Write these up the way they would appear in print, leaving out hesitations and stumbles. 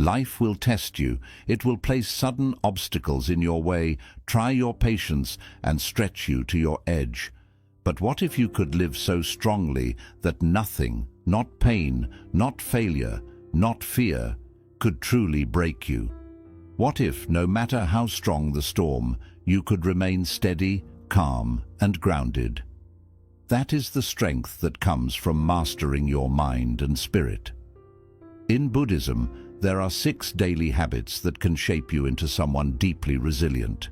Life will test you. It will place sudden obstacles in your way, try your patience, and stretch you to your edge. But what if you could live so strongly that nothing, not pain, not failure, not fear, could truly break you? What if, no matter how strong the storm, you could remain steady, calm, and grounded? That is the strength that comes from mastering your mind and spirit. In Buddhism, there are 6 daily habits that can shape you into someone deeply resilient.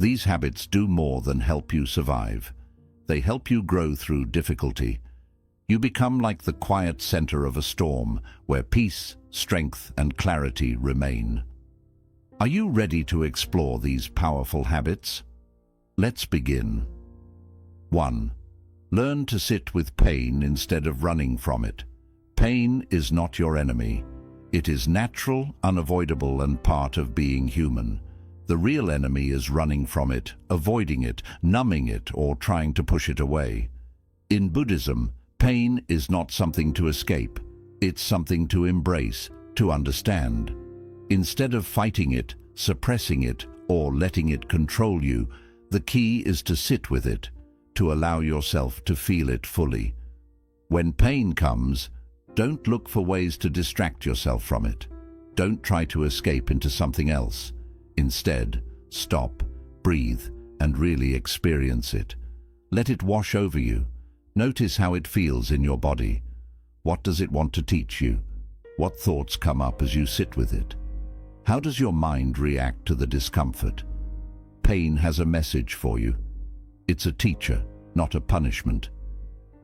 These habits do more than help you survive. They help you grow through difficulty. You become like the quiet center of a storm, where peace, strength, and clarity remain. Are you ready to explore these powerful habits? Let's begin. 1. Learn to sit with pain instead of running from it. Pain is not your enemy. It is natural, unavoidable, and part of being human. The real enemy is running from it, avoiding it, numbing it, or trying to push it away. In Buddhism, pain is not something to escape. It's something to embrace, to understand. Instead of fighting it, suppressing it, or letting it control you, the key is to sit with it, to allow yourself to feel it fully. When pain comes, don't look for ways to distract yourself from it. Don't try to escape into something else. Instead, stop, breathe, and really experience it. Let it wash over you. Notice how it feels in your body. What does it want to teach you? What thoughts come up as you sit with it? How does your mind react to the discomfort? Pain has a message for you. It's a teacher, not a punishment.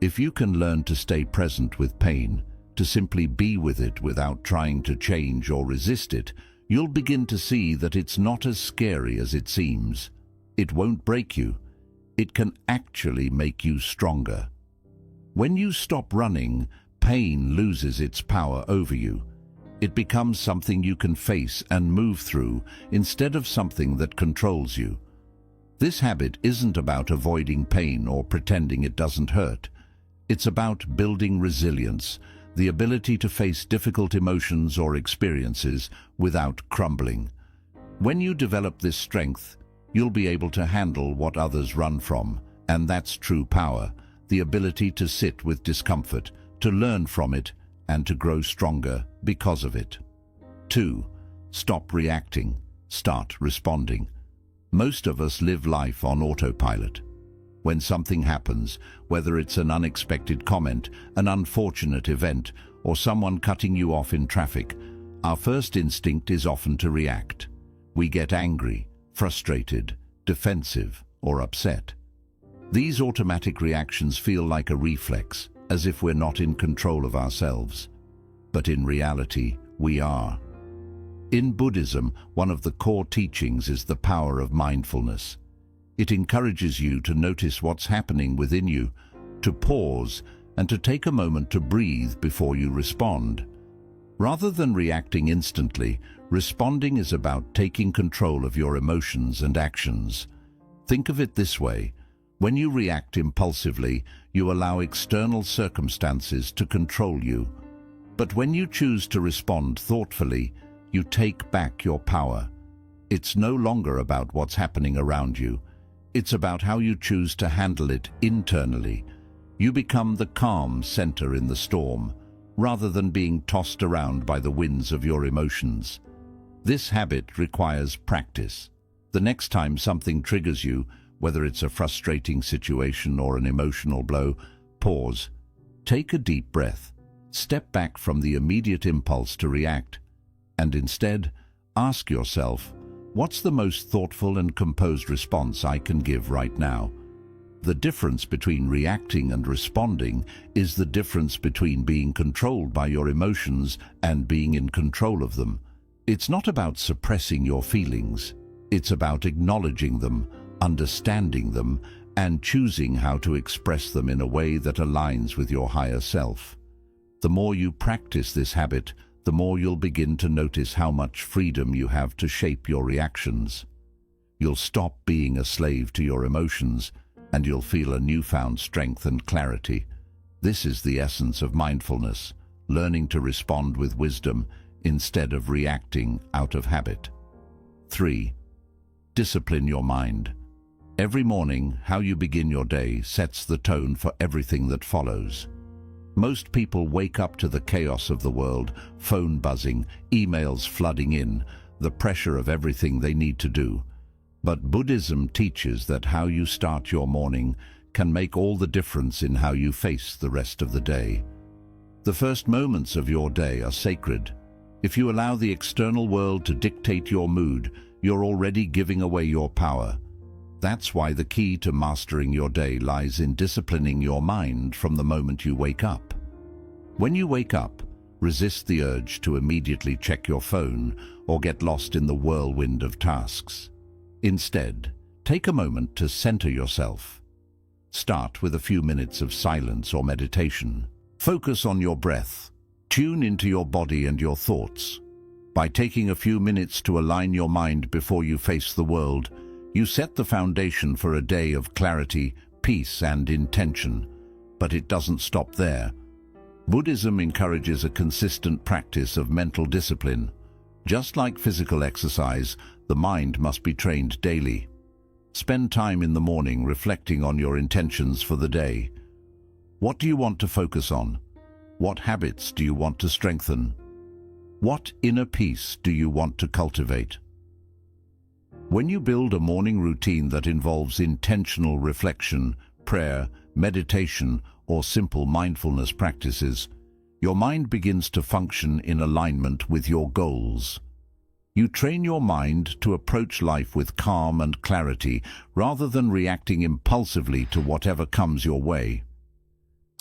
If you can learn to stay present with pain, to simply be with it without trying to change or resist it, you'll begin to see that it's not as scary as it seems. It won't break you. It can actually make you stronger. When you stop running, pain loses its power over you. It becomes something you can face and move through instead of something that controls you. This habit isn't about avoiding pain or pretending it doesn't hurt. It's about building resilience, the ability to face difficult emotions or experiences without crumbling. When you develop this strength, you'll be able to handle what others run from, and that's true power, the ability to sit with discomfort, to learn from it, and to grow stronger because of it. 2. Stop reacting. Start responding. Most of us live life on autopilot. When something happens, whether it's an unexpected comment, an unfortunate event, or someone cutting you off in traffic, our first instinct is often to react. We get angry, frustrated, defensive, or upset. These automatic reactions feel like a reflex, as if we're not in control of ourselves. But in reality, we are. In Buddhism, one of the core teachings is the power of mindfulness. It encourages you to notice what's happening within you, to pause, and to take a moment to breathe before you respond. Rather than reacting instantly, responding is about taking control of your emotions and actions. Think of it this way. When you react impulsively, you allow external circumstances to control you. But when you choose to respond thoughtfully, you take back your power. It's no longer about what's happening around you. It's about how you choose to handle it internally. You become the calm center in the storm, rather than being tossed around by the winds of your emotions. This habit requires practice. The next time something triggers you, whether it's a frustrating situation or an emotional blow, pause. Take a deep breath. Step back from the immediate impulse to react, and instead, ask yourself, what's the most thoughtful and composed response I can give right now? The difference between reacting and responding is the difference between being controlled by your emotions and being in control of them. It's not about suppressing your feelings. It's about acknowledging them, understanding them, and choosing how to express them in a way that aligns with your higher self. The more you practice this habit, the more you'll begin to notice how much freedom you have to shape your reactions. You'll stop being a slave to your emotions, and you'll feel a newfound strength and clarity. This is the essence of mindfulness, learning to respond with wisdom instead of reacting out of habit. 3. Discipline your mind. Every morning, how you begin your day sets the tone for everything that follows. Most people wake up to the chaos of the world, phone buzzing, emails flooding in, the pressure of everything they need to do. But Buddhism teaches that how you start your morning can make all the difference in how you face the rest of the day. The first moments of your day are sacred. If you allow the external world to dictate your mood, you're already giving away your power. That's why the key to mastering your day lies in disciplining your mind from the moment you wake up. When you wake up, resist the urge to immediately check your phone or get lost in the whirlwind of tasks. Instead, take a moment to center yourself. Start with a few minutes of silence or meditation. Focus on your breath. Tune into your body and your thoughts. By taking a few minutes to align your mind before you face the world, you set the foundation for a day of clarity, peace, and intention. But it doesn't stop there. Buddhism encourages a consistent practice of mental discipline. Just like physical exercise, the mind must be trained daily. Spend time in the morning reflecting on your intentions for the day. What do you want to focus on? What habits do you want to strengthen? What inner peace do you want to cultivate? When you build a morning routine that involves intentional reflection, prayer, meditation, or simple mindfulness practices, your mind begins to function in alignment with your goals. You train your mind to approach life with calm and clarity rather than reacting impulsively to whatever comes your way.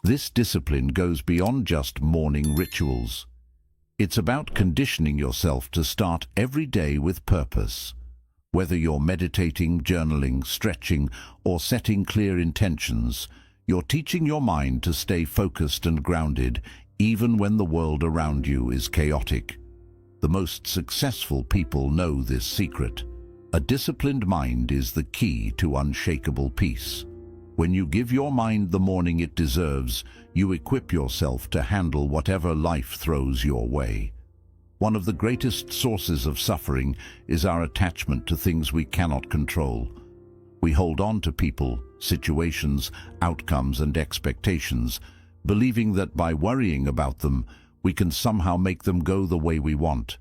This discipline goes beyond just morning rituals. It's about conditioning yourself to start every day with purpose. Whether you're meditating, journaling, stretching, or setting clear intentions, you're teaching your mind to stay focused and grounded even when the world around you is chaotic. The most successful people know this secret. A disciplined mind is the key to unshakable peace. When you give your mind the morning it deserves, you equip yourself to handle whatever life throws your way. One of the greatest sources of suffering is our attachment to things we cannot control. We hold on to people, situations, outcomes, and expectations, believing that by worrying about them, we can somehow make them go the way we want.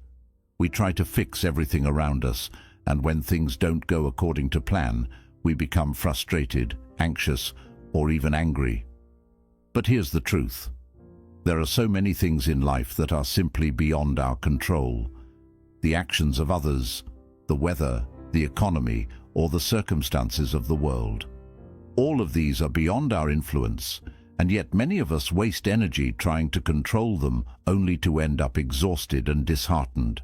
We try to fix everything around us, and when things don't go according to plan, we become frustrated, anxious, or even angry. But here's the truth. There are so many things in life that are simply beyond our control. The actions of others, the weather, the economy, or the circumstances of the world. All of these are beyond our influence, and yet many of us waste energy trying to control them only to end up exhausted and disheartened.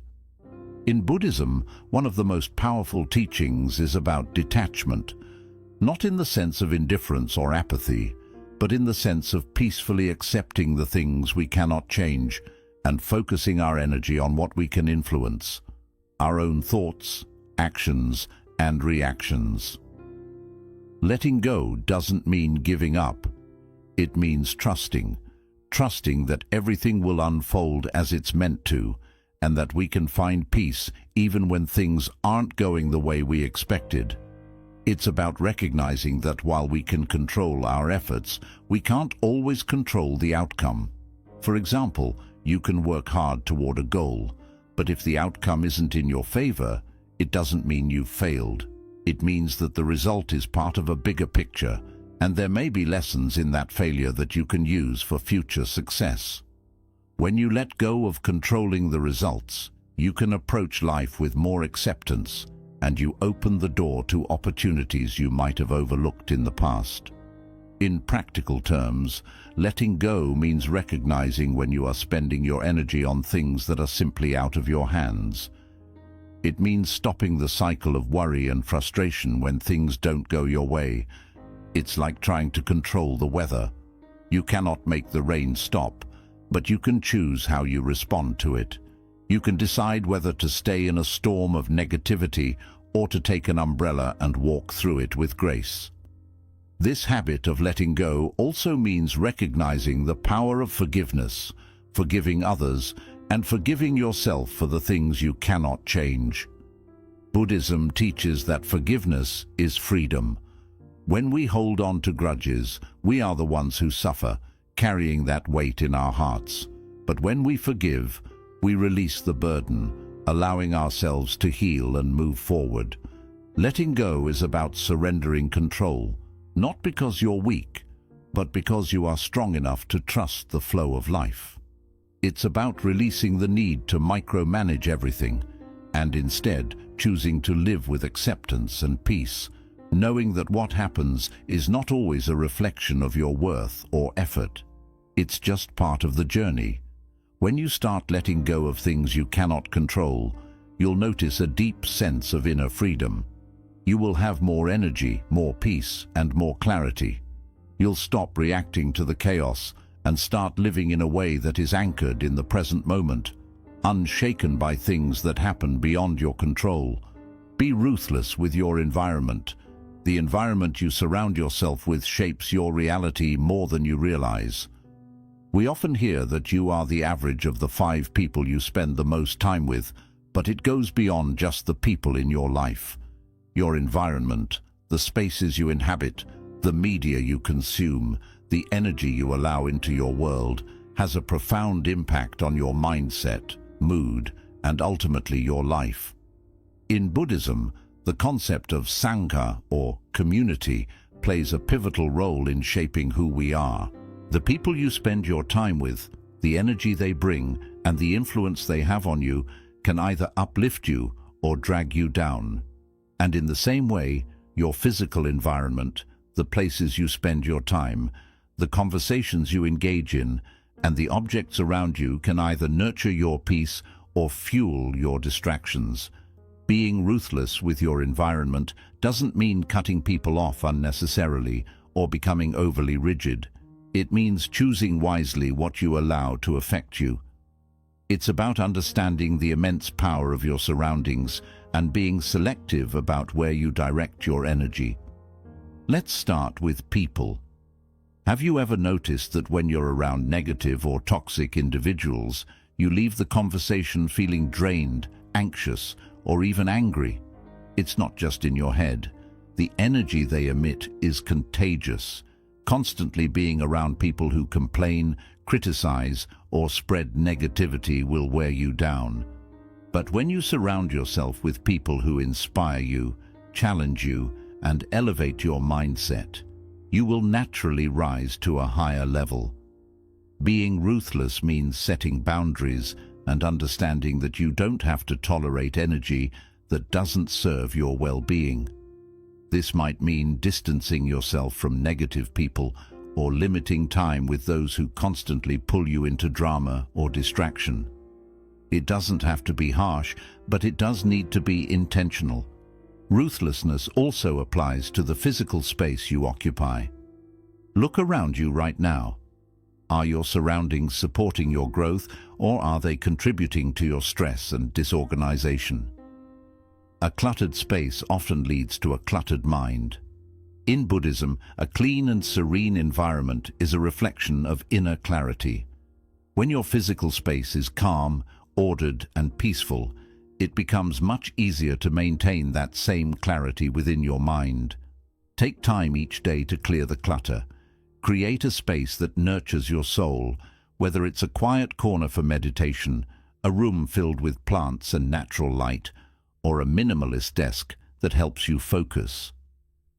In Buddhism, one of the most powerful teachings is about detachment, not in the sense of indifference or apathy, but in the sense of peacefully accepting the things we cannot change and focusing our energy on what we can influence, our own thoughts, actions, and reactions. Letting go doesn't mean giving up. It means trusting that everything will unfold as it's meant to, and that we can find peace even when things aren't going the way we expected. It's about recognizing that while we can control our efforts, we can't always control the outcome. For example, you can work hard toward a goal, but if the outcome isn't in your favor, it doesn't mean you've failed. It means that the result is part of a bigger picture, and there may be lessons in that failure that you can use for future success. When you let go of controlling the results, you can approach life with more acceptance, and you open the door to opportunities you might have overlooked in the past. In practical terms, letting go means recognizing when you are spending your energy on things that are simply out of your hands. It means stopping the cycle of worry and frustration when things don't go your way. It's like trying to control the weather. You cannot make the rain stop, but you can choose how you respond to it. You can decide whether to stay in a storm of negativity or to take an umbrella and walk through it with grace. This habit of letting go also means recognizing the power of forgiveness, forgiving others, and forgiving yourself for the things you cannot change. Buddhism teaches that forgiveness is freedom. When we hold on to grudges, we are the ones who suffer, carrying that weight in our hearts. But when we forgive, we release the burden, allowing ourselves to heal and move forward. Letting go is about surrendering control, not because you're weak, but because you are strong enough to trust the flow of life. It's about releasing the need to micromanage everything, and instead choosing to live with acceptance and peace, knowing that what happens is not always a reflection of your worth or effort. It's just part of the journey. When you start letting go of things you cannot control, you'll notice a deep sense of inner freedom. You will have more energy, more peace, and more clarity. You'll stop reacting to the chaos and start living in a way that is anchored in the present moment, unshaken by things that happen beyond your control. Be ruthless with your environment. The environment you surround yourself with shapes your reality more than you realize. We often hear that you are the average of the 5 people you spend the most time with, but it goes beyond just the people in your life. Your environment, the spaces you inhabit, the media you consume, the energy you allow into your world, has a profound impact on your mindset, mood, and ultimately your life. In Buddhism, the concept of Sangha, or community, plays a pivotal role in shaping who we are. The people you spend your time with, the energy they bring, and the influence they have on you can either uplift you or drag you down. And in the same way, your physical environment, the places you spend your time, the conversations you engage in, and the objects around you can either nurture your peace or fuel your distractions. Being ruthless with your environment doesn't mean cutting people off unnecessarily or becoming overly rigid. It means choosing wisely what you allow to affect you. It's about understanding the immense power of your surroundings and being selective about where you direct your energy. Let's start with people. Have you ever noticed that when you're around negative or toxic individuals, you leave the conversation feeling drained, anxious, or even angry? It's not just in your head. The energy they emit is contagious. Constantly being around people who complain, criticize, or spread negativity will wear you down. But when you surround yourself with people who inspire you, challenge you, and elevate your mindset, you will naturally rise to a higher level. Being ruthless means setting boundaries and understanding that you don't have to tolerate energy that doesn't serve your well-being. This might mean distancing yourself from negative people or limiting time with those who constantly pull you into drama or distraction. It doesn't have to be harsh, but it does need to be intentional. Ruthlessness also applies to the physical space you occupy. Look around you right now. Are your surroundings supporting your growth, or are they contributing to your stress and disorganization? A cluttered space often leads to a cluttered mind. In Buddhism, a clean and serene environment is a reflection of inner clarity. When your physical space is calm, ordered, and peaceful, it becomes much easier to maintain that same clarity within your mind. Take time each day to clear the clutter. Create a space that nurtures your soul, whether it's a quiet corner for meditation, a room filled with plants and natural light, or a minimalist desk that helps you focus.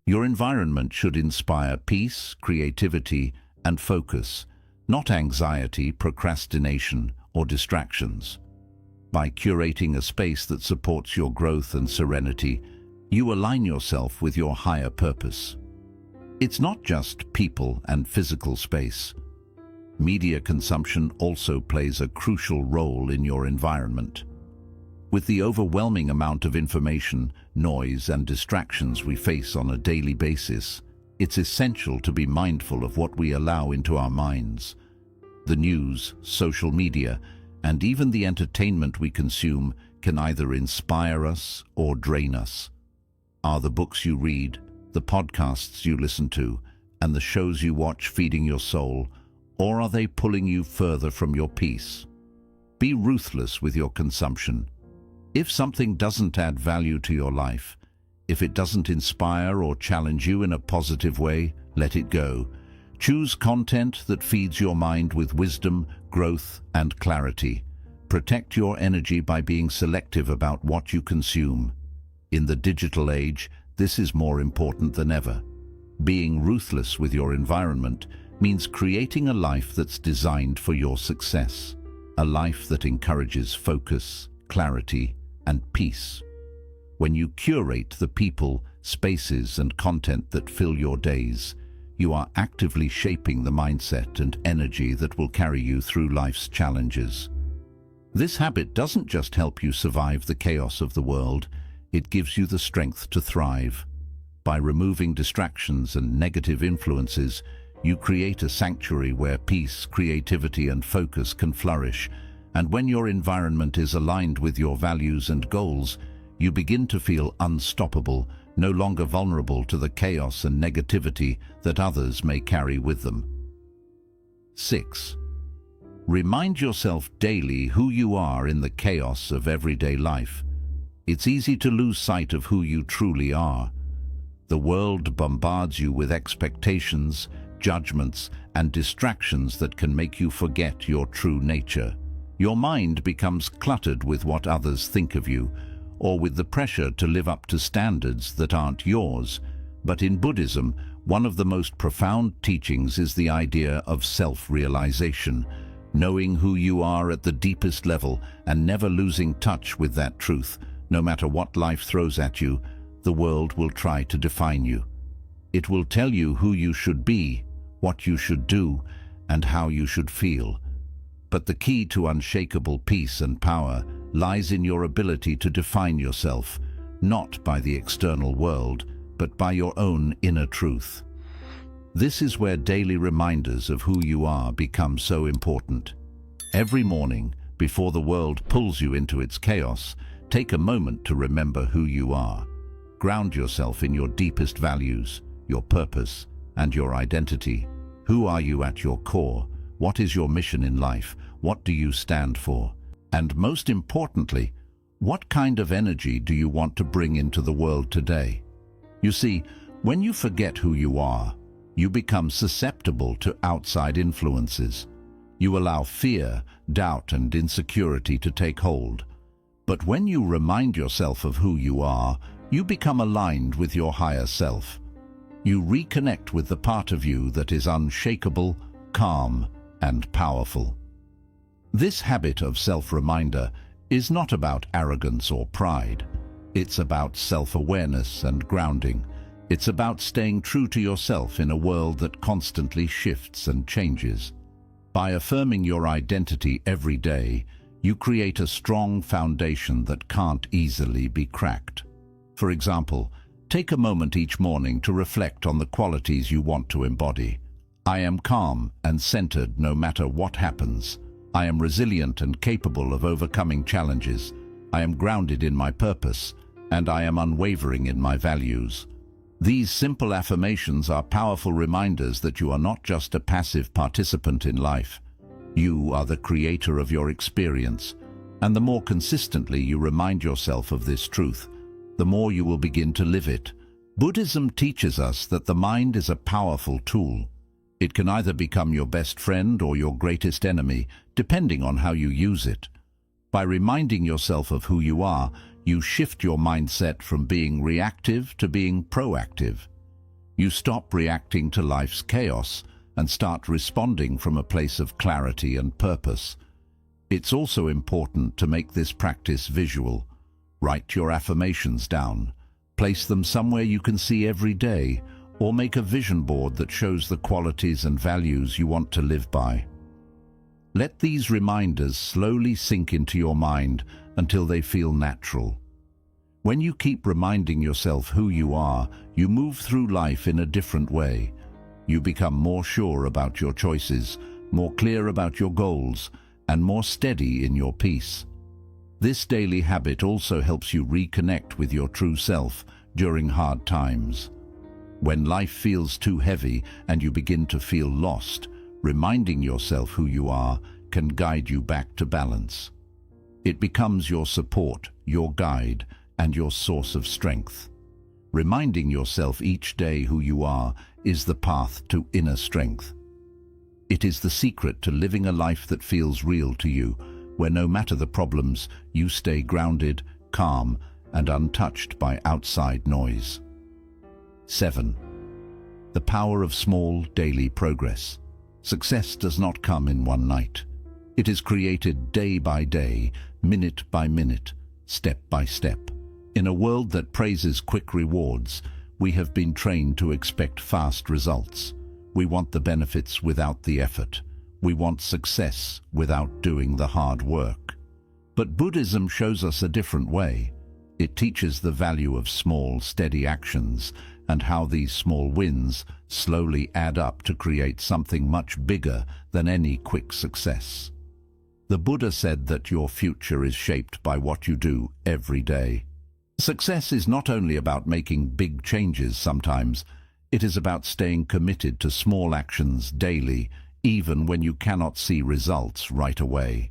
Your environment should inspire peace, creativity, and focus, not anxiety, procrastination, or distractions. By curating a space that supports your growth and serenity, you align yourself with your higher purpose. It's not just people and physical space. Media consumption also plays a crucial role in your environment. With the overwhelming amount of information, noise, and distractions we face on a daily basis, it's essential to be mindful of what we allow into our minds. The news, social media, and even the entertainment we consume can either inspire us or drain us. Are the books you read, the podcasts you listen to, and the shows you watch feeding your soul, or are they pulling you further from your peace? Be ruthless with your consumption. If something doesn't add value to your life, if it doesn't inspire or challenge you in a positive way, let it go. Choose content that feeds your mind with wisdom, growth, and clarity. Protect your energy by being selective about what you consume. In the digital age, this is more important than ever. Being ruthless with your environment means creating a life that's designed for your success, a life that encourages focus, clarity, and peace. When you curate the people, spaces, and content that fill your days, you are actively shaping the mindset and energy that will carry you through life's challenges. This habit doesn't just help you survive the chaos of the world, it gives you the strength to thrive. By removing distractions and negative influences, you create a sanctuary where peace, creativity, and focus can flourish. And when your environment is aligned with your values and goals, you begin to feel unstoppable, no longer vulnerable to the chaos and negativity that others may carry with them. 6. Remind yourself daily who you are in the chaos of everyday life. It's easy to lose sight of who you truly are. The world bombards you with expectations, judgments, and distractions that can make you forget your true nature. Your mind becomes cluttered with what others think of you, or with the pressure to live up to standards that aren't yours. But in Buddhism, one of the most profound teachings is the idea of self-realization, knowing who you are at the deepest level and never losing touch with that truth. No matter what life throws at you, the world will try to define you. It will tell you who you should be, what you should do, and how you should feel. But the key to unshakable peace and power lies in your ability to define yourself, not by the external world, but by your own inner truth. This is where daily reminders of who you are become so important. Every morning, before the world pulls you into its chaos, take a moment to remember who you are. Ground yourself in your deepest values, your purpose, and your identity. Who are you at your core? What is your mission in life? What do you stand for? And most importantly, what kind of energy do you want to bring into the world today? You see, when you forget who you are, you become susceptible to outside influences. You allow fear, doubt, and insecurity to take hold. But when you remind yourself of who you are, you become aligned with your higher self. You reconnect with the part of you that is unshakable, calm, and powerful. This habit of self-reminder is not about arrogance or pride. It's about self-awareness and grounding. It's about staying true to yourself in a world that constantly shifts and changes. By affirming your identity every day, you create a strong foundation that can't easily be cracked. For example, take a moment each morning to reflect on the qualities you want to embody. I am calm and centered no matter what happens. I am resilient and capable of overcoming challenges. I am grounded in my purpose, and I am unwavering in my values. These simple affirmations are powerful reminders that you are not just a passive participant in life. You are the creator of your experience, and the more consistently you remind yourself of this truth, the more you will begin to live it. Buddhism teaches us that the mind is a powerful tool. It can either become your best friend or your greatest enemy, depending on how you use it. By reminding yourself of who you are, you shift your mindset from being reactive to being proactive. You stop reacting to life's chaos and start responding from a place of clarity and purpose. It's also important to make this practice visual. Write your affirmations down. Place them somewhere you can see every day, or make a vision board that shows the qualities and values you want to live by. Let these reminders slowly sink into your mind until they feel natural. When you keep reminding yourself who you are, you move through life in a different way. You become more sure about your choices, more clear about your goals, and more steady in your peace. This daily habit also helps you reconnect with your true self during hard times. When life feels too heavy and you begin to feel lost, reminding yourself who you are can guide you back to balance. It becomes your support, your guide, and your source of strength. Reminding yourself each day who you are is the path to inner strength. It is the secret to living a life that feels real to you, where no matter the problems, you stay grounded, calm, and untouched by outside noise. 7. The power of small daily progress. Success does not come in one night. It is created day by day, minute by minute, step by step. In a world that praises quick rewards, we have been trained to expect fast results. We want the benefits without the effort. We want success without doing the hard work. But Buddhism shows us a different way. It teaches the value of small, steady actions and how these small wins slowly add up to create something much bigger than any quick success. The Buddha said that your future is shaped by what you do every day. Success is not only about making big changes sometimes, it is about staying committed to small actions daily, even when you cannot see results right away.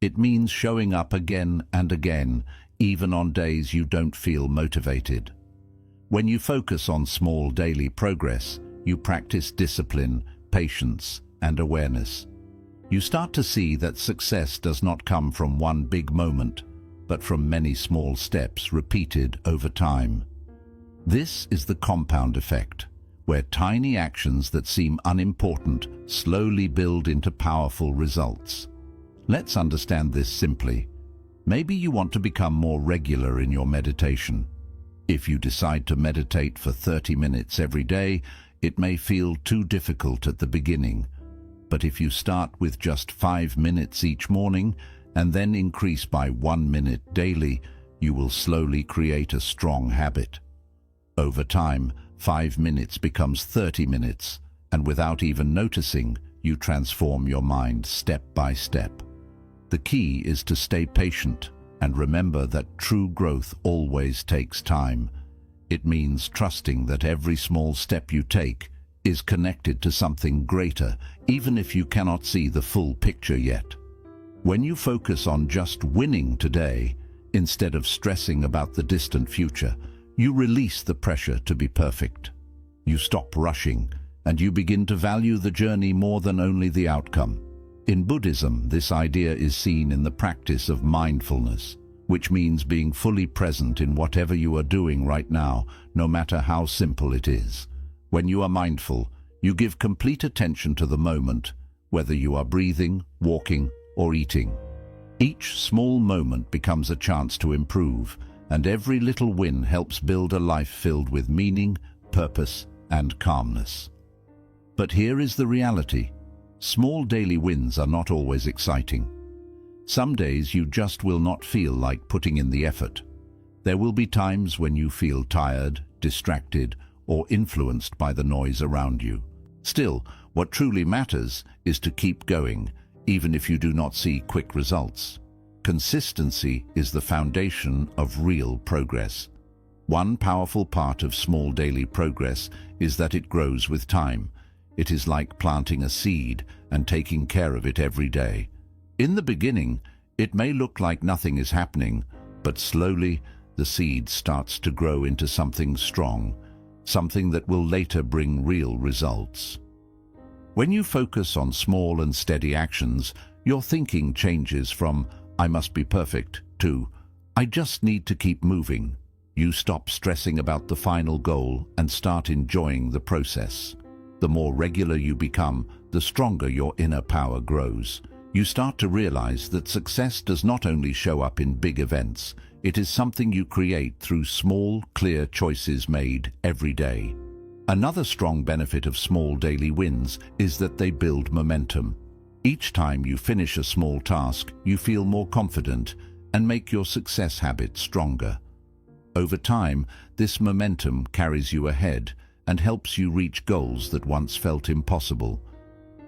It means showing up again and again, even on days you don't feel motivated. When you focus on small daily progress, you practice discipline, patience, and awareness. You start to see that success does not come from one big moment, but from many small steps repeated over time. This is the compound effect, where tiny actions that seem unimportant slowly build into powerful results. Let's understand this simply. Maybe you want to become more regular in your meditation. If you decide to meditate for 30 minutes every day, it may feel too difficult at the beginning. But if you start with just 5 minutes each morning and then increase by 1 minute daily, you will slowly create a strong habit. Over time, 5 minutes becomes 30 minutes, and without even noticing, you transform your mind step by step. The key is to stay patient and remember that true growth always takes time. It means trusting that every small step you take is connected to something greater, even if you cannot see the full picture yet. When you focus on just winning today, instead of stressing about the distant future, you release the pressure to be perfect. You stop rushing, and you begin to value the journey more than only the outcome. In Buddhism, this idea is seen in the practice of mindfulness, which means being fully present in whatever you are doing right now, no matter how simple it is. When you are mindful, you give complete attention to the moment, whether you are breathing, walking, or eating. Each small moment becomes a chance to improve, and every little win helps build a life filled with meaning, purpose, and calmness. But here is the reality. Small daily wins are not always exciting. Some days you just will not feel like putting in the effort. There will be times when you feel tired, distracted, or influenced by the noise around you. Still, what truly matters is to keep going, even if you do not see quick results. Consistency is the foundation of real progress. One powerful part of small daily progress is that it grows with time. It is like planting a seed and taking care of it every day. In the beginning, it may look like nothing is happening, but slowly the seed starts to grow into something strong, something that will later bring real results. When you focus on small and steady actions, your thinking changes from "I must be perfect" to "I just need to keep moving." You stop stressing about the final goal and start enjoying the process. The more regular you become, the stronger your inner power grows. You start to realize that success does not only show up in big events, it is something you create through small, clear choices made every day. Another strong benefit of small daily wins is that they build momentum. Each time you finish a small task, you feel more confident and make your success habit stronger. Over time, this momentum carries you ahead and helps you reach goals that once felt impossible.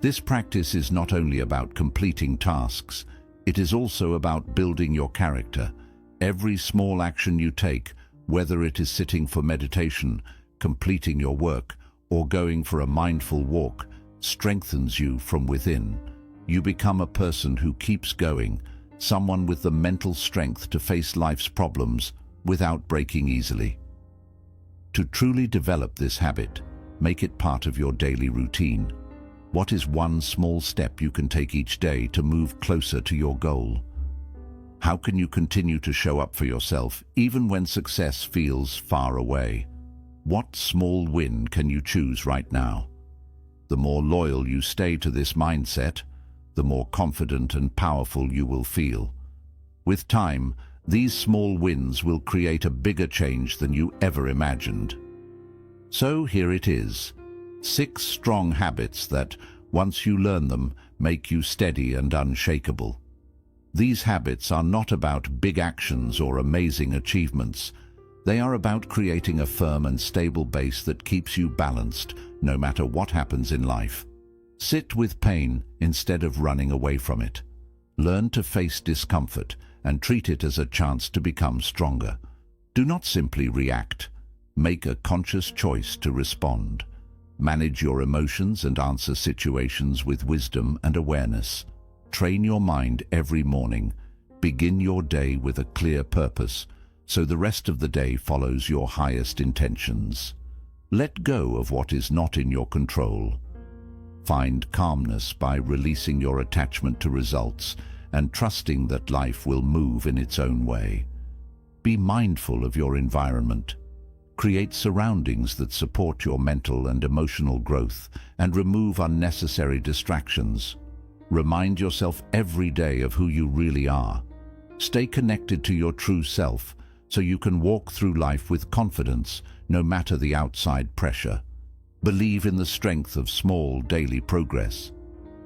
This practice is not only about completing tasks, it is also about building your character. Every small action you take, whether it is sitting for meditation, completing your work, or going for a mindful walk, strengthens you from within. You become a person who keeps going, someone with the mental strength to face life's problems without breaking easily. To truly develop this habit, make it part of your daily routine. What is one small step you can take each day to move closer to your goal? How can you continue to show up for yourself even when success feels far away? What small win can you choose right now? The more loyal you stay to this mindset, the more confident and powerful you will feel. With time, these small wins will create a bigger change than you ever imagined. So here it is, 6 strong habits that, once you learn them, make you steady and unshakable. These habits are not about big actions or amazing achievements. They are about creating a firm and stable base that keeps you balanced, no matter what happens in life. Sit with pain instead of running away from it. Learn to face discomfort and treat it as a chance to become stronger. Do not simply react. Make a conscious choice to respond. Manage your emotions and answer situations with wisdom and awareness. Train your mind every morning. Begin your day with a clear purpose, so the rest of the day follows your highest intentions. Let go of what is not in your control. Find calmness by releasing your attachment to results and trusting that life will move in its own way. Be mindful of your environment. Create surroundings that support your mental and emotional growth and remove unnecessary distractions. Remind yourself every day of who you really are. Stay connected to your true self so you can walk through life with confidence no matter the outside pressure. Believe in the strength of small daily progress.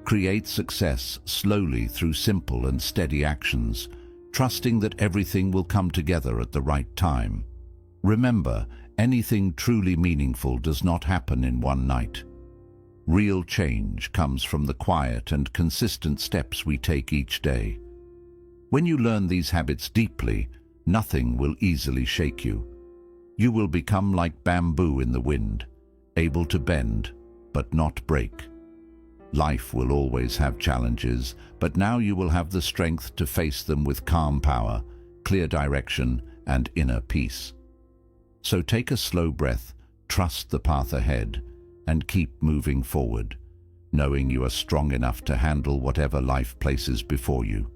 Create success slowly through simple and steady actions, trusting that everything will come together at the right time. Remember, anything truly meaningful does not happen in one night. Real change comes from the quiet and consistent steps we take each day. When you learn these habits deeply, nothing will easily shake you. You will become like bamboo in the wind, able to bend, but not break. Life will always have challenges, but now you will have the strength to face them with calm power, clear direction, and inner peace. So take a slow breath, trust the path ahead, and keep moving forward, knowing you are strong enough to handle whatever life places before you.